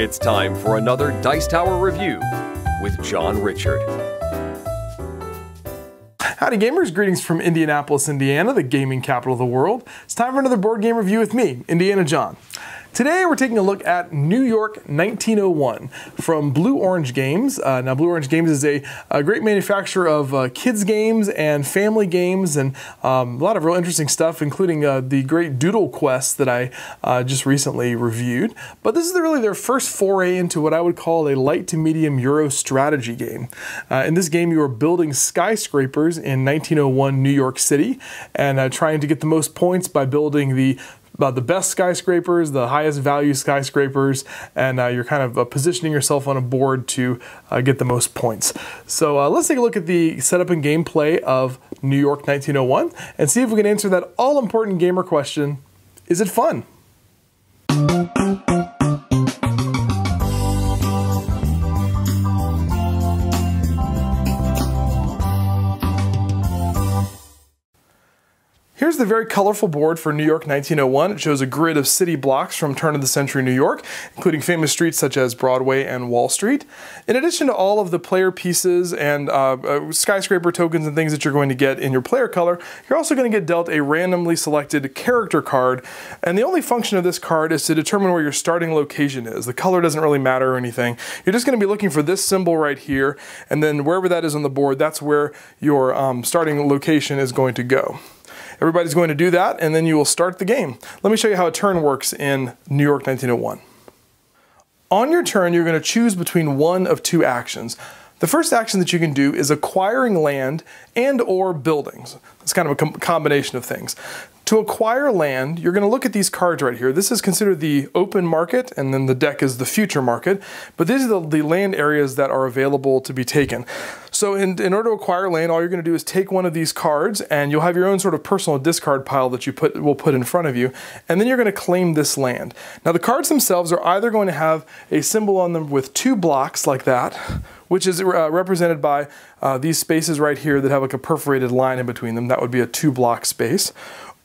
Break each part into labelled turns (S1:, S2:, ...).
S1: It's time for another Dice Tower review with John Richard.
S2: Howdy gamers, greetings from Indianapolis, Indiana, the gaming capital of the world. It's time for another board game review with me, Indiana John. Today we're taking a look at New York 1901 from Blue Orange Games. Now Blue Orange Games is a great manufacturer of kids games and family games and a lot of real interesting stuff, including the great Doodle Quest that I just recently reviewed. But this is really their first foray into what I would call a light to medium Euro strategy game. In this game you are building skyscrapers in 1901 New York City and trying to get the most points by building the best skyscrapers, the highest value skyscrapers, and you're kind of positioning yourself on a board to get the most points. So let's take a look at the setup and gameplay of New York 1901 and see if we can answer that all-important gamer question, is it fun? Here's the very colorful board for New York 1901. It shows a grid of city blocks from turn-of-the-century New York, including famous streets such as Broadway and Wall Street. In addition to all of the player pieces and skyscraper tokens and things that you're going to get in your player color, you're also going to get dealt a randomly selected character card, and the only function of this card is to determine where your starting location is. The color doesn't really matter or anything. You're just going to be looking for this symbol right here, and then wherever that is on the board, that's where your starting location is going to go. Everybody's going to do that, and then you will start the game. Let me show you how a turn works in New York 1901. On your turn, you're going to choose between one of two actions. The first action that you can do is acquiring land and or buildings. It's kind of a combination of things. To acquire land, you're going to look at these cards right here. This is considered the open market, and then the deck is the future market. But these are the land areas that are available to be taken. So in order to acquire land, all you're going to do is take one of these cards, and you'll have your own sort of personal discard pile that you will put in front of you, and then you're going to claim this land. Now the cards themselves are either going to have a symbol on them with two blocks like that, which is represented by these spaces right here that have like a perforated line in between them. That would be a 2-block space.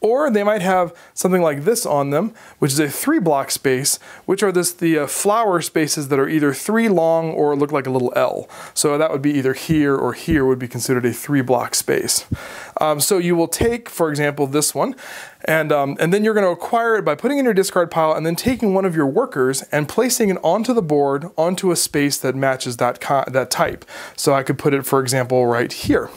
S2: Or they might have something like this on them, which is a 3-block space, which are the flower spaces that are either 3 long or look like a little L. So that would be either here or here would be considered a 3-block space. So you will take, for example, this one, and then you're going to acquire it by putting it in your discard pile and then taking one of your workers and placing it onto the board, onto a space that matches that type. So I could put it, for example, right here.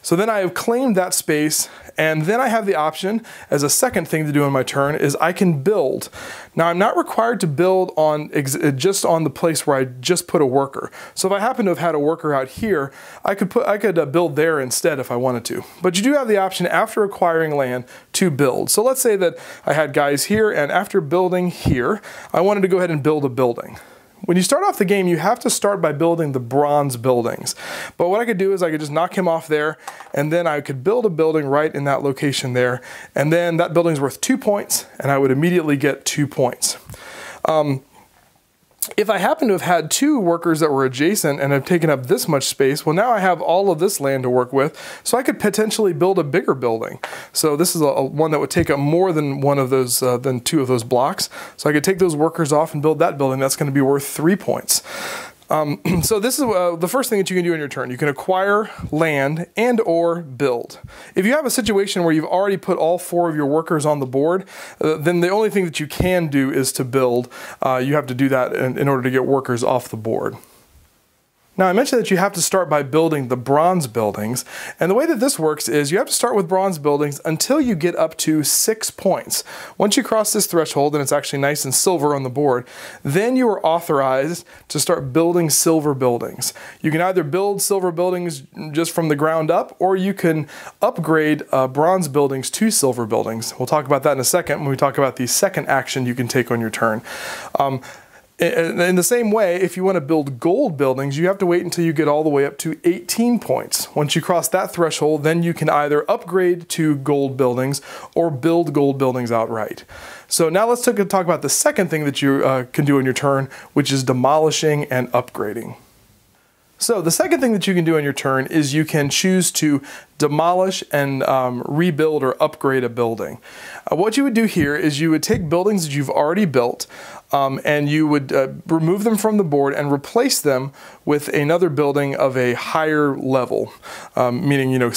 S2: So then I have claimed that space, and then I have the option, as a second thing to do on my turn, is I can build. Now I'm not required to build on just on the place where I just put a worker. So if I happen to have had a worker out here, I could build there instead if I wanted to. But you do have the option after acquiring land to build. So let's say that I had guys here, and after building here, I wanted to go ahead and build a building. When you start off the game, you have to start by building the bronze buildings. But what I could do is I could just knock him off there, and then I could build a building right in that location there, and then that building's worth 2 points, and I would immediately get 2 points. If I happen to have had 2 workers that were adjacent and have taken up this much space, well now I have all of this land to work with, so I could potentially build a bigger building. So this is one that would take up more than one of those, than 2 of those blocks. So I could take those workers off and build that building. That's going to be worth 3 points. So this is the first thing that you can do in your turn. You can acquire land and or build. If you have a situation where you've already put all 4 of your workers on the board, then the only thing that you can do is to build. You have to do that in order to get workers off the board. Now I mentioned that you have to start by building the bronze buildings, and the way that this works is you have to start with bronze buildings until you get up to 6 points. Once you cross this threshold, and it's actually nice and silver on the board, then you are authorized to start building silver buildings. You can either build silver buildings just from the ground up, or you can upgrade bronze buildings to silver buildings. We'll talk about that in a second when we talk about the second action you can take on your turn. In the same way, if you want to build gold buildings, you have to wait until you get all the way up to 18 points. Once you cross that threshold, then you can either upgrade to gold buildings or build gold buildings outright. So now let's talk about the second thing that you can do on your turn, which is demolishing and upgrading. So the second thing that you can do on your turn is you can choose to demolish and rebuild or upgrade a building. What you would do here is you would take buildings that you've already built, and you would remove them from the board and replace them with another building of a higher level, meaning, you know,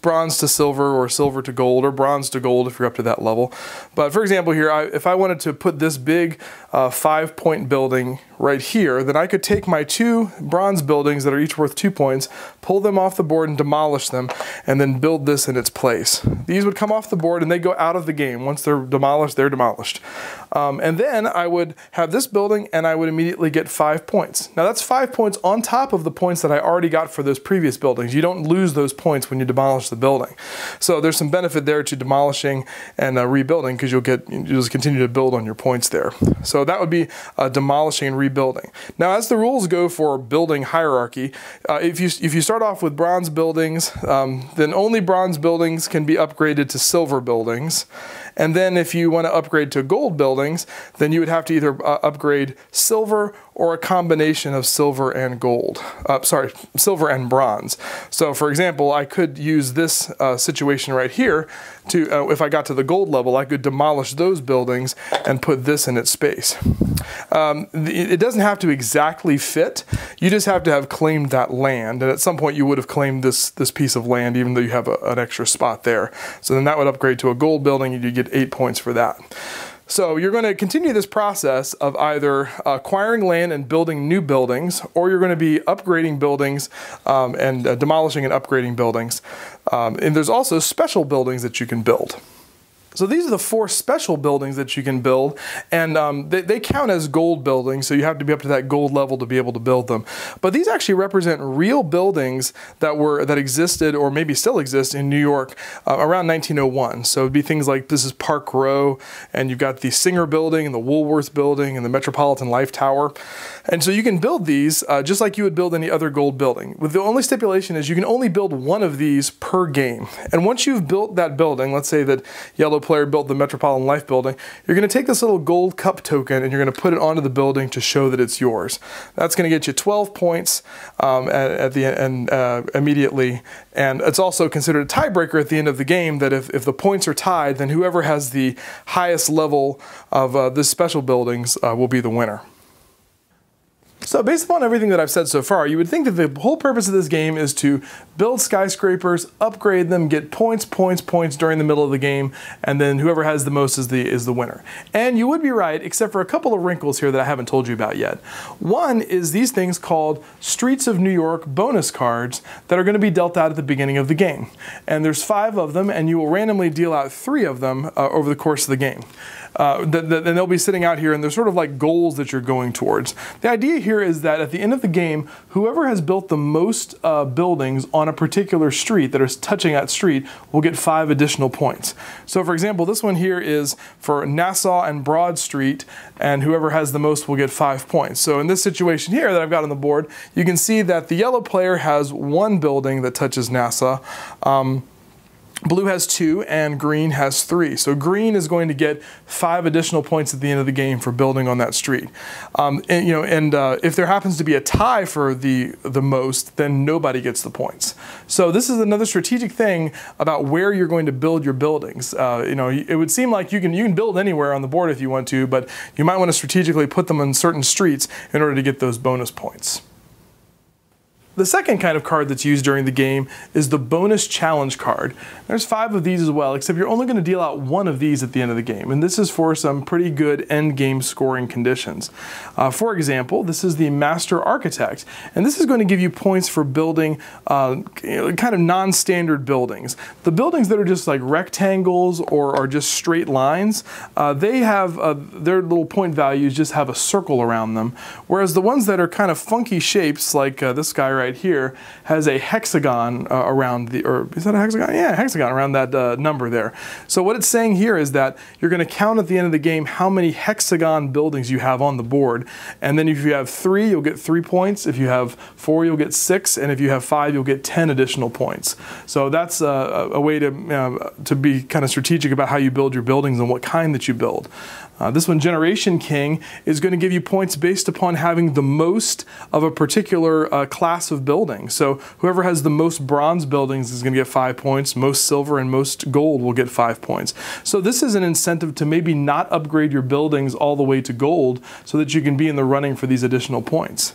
S2: bronze to silver or silver to gold or bronze to gold if you're up to that level. But for example here, if I wanted to put this big 5-point building right here, then I could take my 2 bronze buildings that are each worth 2 points, pull them off the board and demolish them, and then build this in its place. These would come off the board and they go out of the game. Once they're demolished, they're demolished. And then I would have this building and I would immediately get 5 points. Now that's 5 points on top of the points that I already got for those previous buildings. You don't lose those points when you demolish the building. So there's some benefit there to demolishing and rebuilding, because you'll just continue to build on your points there. So that would be demolishing and rebuilding. Now, as the rules go for building hierarchy, if you start off with bronze buildings, then only bronze buildings can be upgraded to silver buildings. And then if you want to upgrade to gold buildings, then you would have to either upgrade silver or a combination of silver and gold. Silver and bronze. So for example, I could use this situation right here to, if I got to the gold level, I could demolish those buildings and put this in its space. It doesn't have to exactly fit. You just have to have claimed that land, and at some point you would have claimed this piece of land, even though you have an extra spot there. So then that would upgrade to a gold building, and you get 8 points for that. So you're going to continue this process of either acquiring land and building new buildings, or you're going to be upgrading buildings and demolishing and upgrading buildings. And there's also special buildings that you can build. So these are the 4 special buildings that you can build, and they count as gold buildings, so you have to be up to that gold level to be able to build them. But these actually represent real buildings that existed, or maybe still exist, in New York around 1901. So it'd be things like, this is Park Row, and you've got the Singer Building, and the Woolworth Building, and the Metropolitan Life Tower. And so you can build these just like you would build any other gold building. With the only stipulation is you can only build one of these per game. And once you've built that building, let's say that yellow player built the Metropolitan Life Building, you're going to take this little gold cup token and you're going to put it onto the building to show that it's yours. That's going to get you 12 points at the end immediately, and it's also considered a tiebreaker at the end of the game, that if the points are tied, then whoever has the highest level of the special buildings will be the winner. So based upon everything that I've said so far, you would think that the whole purpose of this game is to build skyscrapers, upgrade them, get points during the middle of the game, and then whoever has the most is the winner. And you would be right, except for a couple of wrinkles here that I haven't told you about yet. One is these things called Streets of New York bonus cards that are going to be dealt out at the beginning of the game. And there's 5 of them, and you will randomly deal out 3 of them over the course of the game. And they'll be sitting out here, and they're sort of like goals that you're going towards. The idea here is that at the end of the game, whoever has built the most buildings on a particular street that is touching that street will get 5 additional points. So for example, this one here is for Nassau and Broad Street, and whoever has the most will get 5 points. So in this situation here that I've got on the board, you can see that the yellow player has 1 building that touches Nassau. Blue has 2 and green has 3. So green is going to get 5 additional points at the end of the game for building on that street. If there happens to be a tie for the most, then nobody gets the points. So this is another strategic thing about where you're going to build your buildings. It would seem like you can build anywhere on the board if you want to, but you might want to strategically put them on certain streets in order to get those bonus points. The second kind of card that's used during the game is the bonus challenge card. There's 5 of these as well, except you're only going to deal out 1 of these at the end of the game, and this is for some pretty good end game scoring conditions. For example, this is the Master Architect, and this is going to give you points for building kind of non-standard buildings. The buildings that are just like rectangles or are just straight lines, they have their little point values just have a circle around them, whereas the ones that are kind of funky shapes, like this guy right here, has a hexagon around is that a hexagon? Yeah, hexagon around that number there. So what it's saying here is that you're going to count at the end of the game how many hexagon buildings you have on the board, and then if you have 3, you'll get 3 points. If you have 4, you'll get 6, and if you have 5, you'll get 10 additional points. So that's a way to be kind of strategic about how you build your buildings and what kind that you build. This one, Generation King, is going to give you points based upon having the most of a particular class of of buildings. So whoever has the most bronze buildings is going to get 5 points, most silver and most gold will get 5 points. So this is an incentive to maybe not upgrade your buildings all the way to gold so that you can be in the running for these additional points.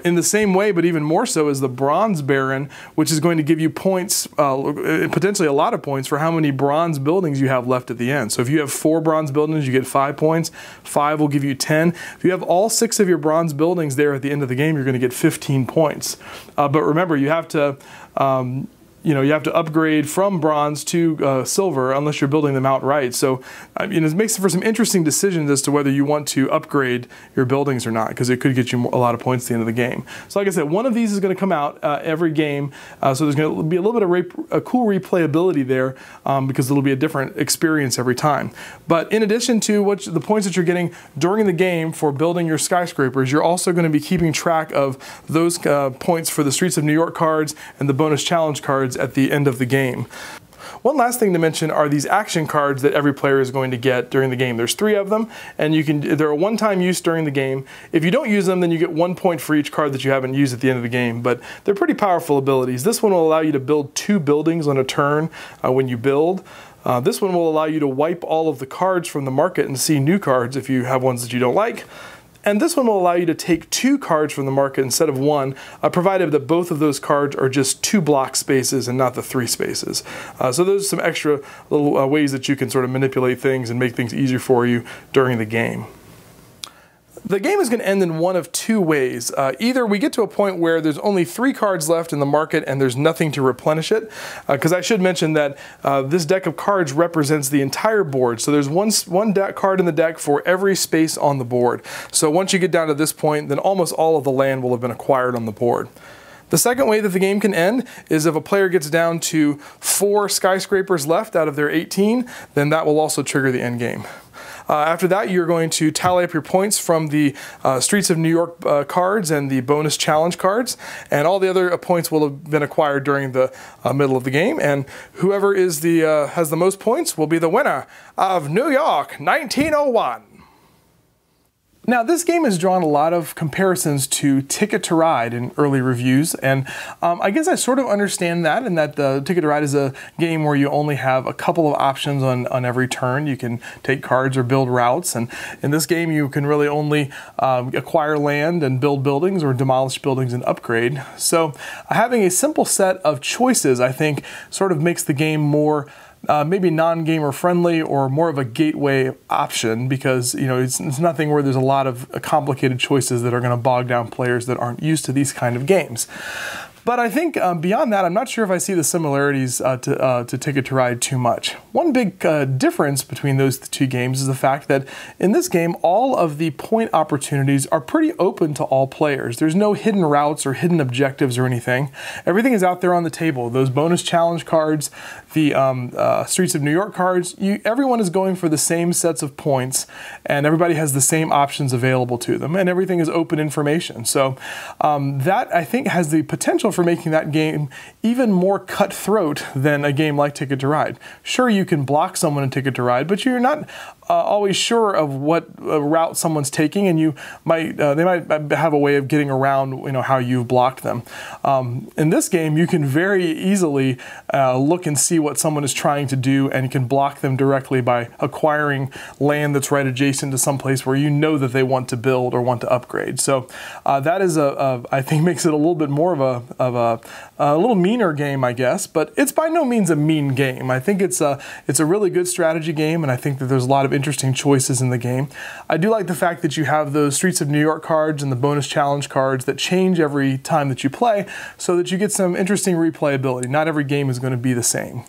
S2: In the same way, but even more so, is the Bronze Baron, which is going to give you points, potentially a lot of points, for how many bronze buildings you have left at the end. So if you have 4 bronze buildings, you get 5 points. 5 will give you 10. If you have all 6 of your bronze buildings there at the end of the game, you're going to get 15 points. But remember, you have to you have to upgrade from bronze to silver unless you're building them outright. So it makes for some interesting decisions as to whether you want to upgrade your buildings or not, because it could get you a lot of points at the end of the game. So like I said, one of these is going to come out every game. So there's going to be a little bit of a cool replayability there because it'll be a different experience every time. But in addition to the points that you're getting during the game for building your skyscrapers, you're also going to be keeping track of those points for the Streets of New York cards and the bonus challenge cards at the end of the game. One last thing to mention are these action cards that every player is going to get during the game. There's 3 of them, and they're a one-time use during the game. If you don't use them, then you get 1 point for each card that you haven't used at the end of the game, but they're pretty powerful abilities. This one will allow you to build 2 buildings on a turn when you build. This one will allow you to wipe all of the cards from the market and see new cards if you have ones that you don't like. And this one will allow you to take 2 cards from the market instead of 1, provided that both of those cards are just 2 block spaces and not the 3 spaces. So those are some extra little ways that you can sort of manipulate things and make things easier for you during the game. The game is going to end in one of 2 ways. Either we get to a point where there's only 3 cards left in the market and there's nothing to replenish it, because I should mention that this deck of cards represents the entire board. So there's one card in the deck for every space on the board. So once you get down to this point, then almost all of the land will have been acquired on the board. The second way that the game can end is if a player gets down to 4 skyscrapers left out of their 18, then that will also trigger the end game. After that, you're going to tally up your points from the Streets of New York cards and the bonus challenge cards, and all the other points will have been acquired during the middle of the game, and whoever is has the most points will be the winner of New York 1901. Now, this game has drawn a lot of comparisons to Ticket to Ride in early reviews, and I guess I sort of understand that, in that the Ticket to Ride is a game where you only have a couple of options on every turn. You can take cards or build routes, and in this game you can really only acquire land and build buildings, or demolish buildings and upgrade. So having a simple set of choices, I think, sort of makes the game more maybe non-gamer friendly, or more of a gateway option, because it's nothing where there's a lot of complicated choices that are going to bog down players that aren't used to these kind of games. But I think beyond that, I'm not sure if I see the similarities to Ticket to Ride too much. One big difference between those 2 games is the fact that in this game, all of the point opportunities are pretty open to all players. There's no hidden routes or hidden objectives or anything. Everything is out there on the table. Those bonus challenge cards, the Streets of New York cards, everyone is going for the same sets of points, and everybody has the same options available to them, and everything is open information. So that, I think, has the potential for making that game even more cutthroat than a game like Ticket to Ride. Sure, you can block someone in Ticket to Ride, but you're not always sure of what route someone's taking, and they might have a way of getting around how you've blocked them. In this game, you can very easily look and see what someone is trying to do, and you can block them directly by acquiring land that's right adjacent to some place where you know that they want to build or want to upgrade. So that is I think makes it a little bit more of a little meaner game, I guess, but it's by no means a mean game. I think it's a really good strategy game, and I think that there's a lot of interesting choices in the game. I do like the fact that you have those Streets of New York cards and the bonus challenge cards that change every time that you play, so that you get some interesting replayability. Not every game is going to be the same.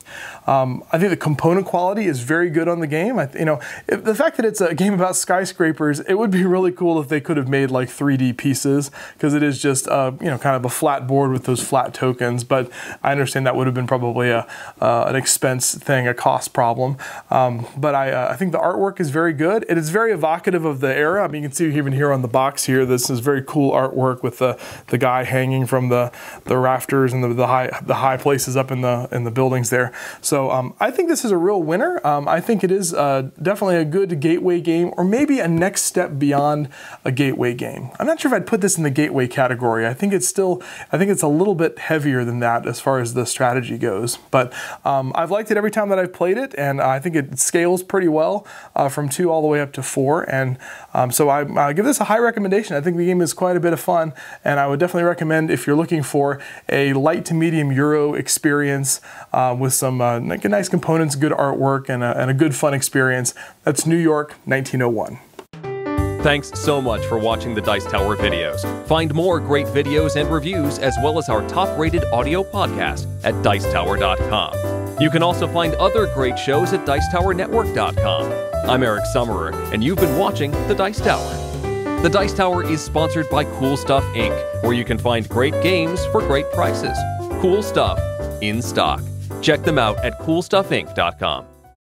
S2: I think the component quality is very good on the game. The fact that it's a game about skyscrapers, it would be really cool if they could have made like 3D pieces, because it is just kind of a flat board with those flat tokens tokens, but I understand that would have been probably an expense thing, a cost problem. But I think the artwork is very good. It is very evocative of the era. I mean, you can see even here on the box here, this is very cool artwork with the guy hanging from the rafters and the high places up in the buildings there. So I think this is a real winner. I think it is definitely a good gateway game, or maybe a next step beyond a gateway game. I'm not sure if I'd put this in the gateway category. I think it's a little bit heavier than that as far as the strategy goes. But I've liked it every time that I've played it, and I think it scales pretty well from 2 all the way up to 4. And so I give this a high recommendation. I think the game is quite a bit of fun, and I would definitely recommend if you're looking for a light to medium Euro experience with some nice components, good artwork, and a good fun experience. That's New York 1901.
S1: Thanks so much for watching the Dice Tower videos. Find more great videos and reviews, as well as our top-rated audio podcast at Dicetower.com. You can also find other great shows at Dicetowernetwork.com. I'm Eric Summerer, and you've been watching The Dice Tower. The Dice Tower is sponsored by Cool Stuff Inc., where you can find great games for great prices. Cool stuff in stock. Check them out at CoolStuffInc.com.